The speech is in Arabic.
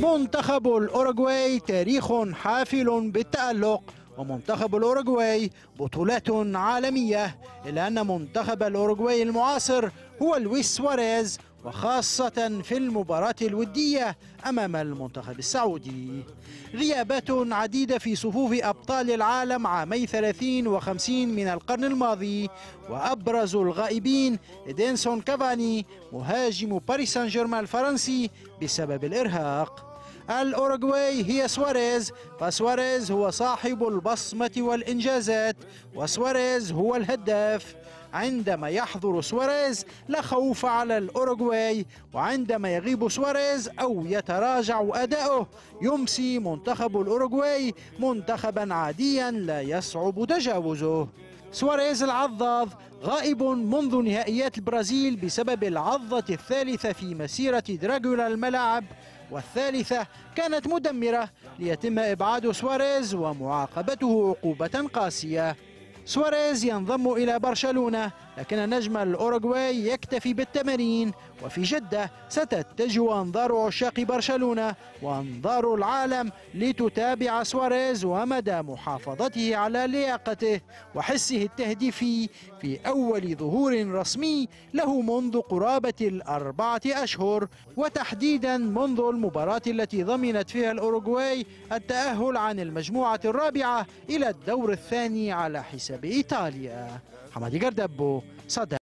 منتخب الأوروغواي تاريخ حافل بالتألق، ومنتخب الأوروغواي بطولات عالمية، إلا أن منتخب الأوروغواي المعاصر هو لويس سواريز، وخاصة في المباراة الودية أمام المنتخب السعودي. غيابات عديدة في صفوف أبطال العالم عامي 30 و50 من القرن الماضي، وأبرز الغائبين إدينسون كافاني مهاجم باريس سان جيرمان الفرنسي بسبب الإرهاق. الأوروغواي هي سواريز، فسواريز هو صاحب البصمة والإنجازات، وسواريز هو الهداف. عندما يحضر سواريز لا خوف على الأوروغواي، وعندما يغيب سواريز أو يتراجع أداؤه يمسي منتخب الأوروغواي منتخبا عاديا لا يصعب تجاوزه. سواريز العضاض غائب منذ نهائيات البرازيل بسبب العضة الثالثة في مسيرة دراغولا الملاعب، والثالثة كانت مدمرة، ليتم إبعاد سواريز ومعاقبته عقوبة قاسية. سواريز ينضم إلى برشلونة، لكن نجم الأوروغواي يكتفي بالتمارين، وفي جدة ستتجه أنظار عشاق برشلونة وأنظار العالم لتتابع سواريز ومدى محافظته على لياقته وحسه التهديفي في أول ظهور رسمي له منذ قرابة 4 أشهر، وتحديدا منذ المباراة التي ضمنت فيها الأوروغواي التأهل عن المجموعة الرابعة إلى الدور الثاني على حساب إيطاليا. حمادي جردبو، صدى.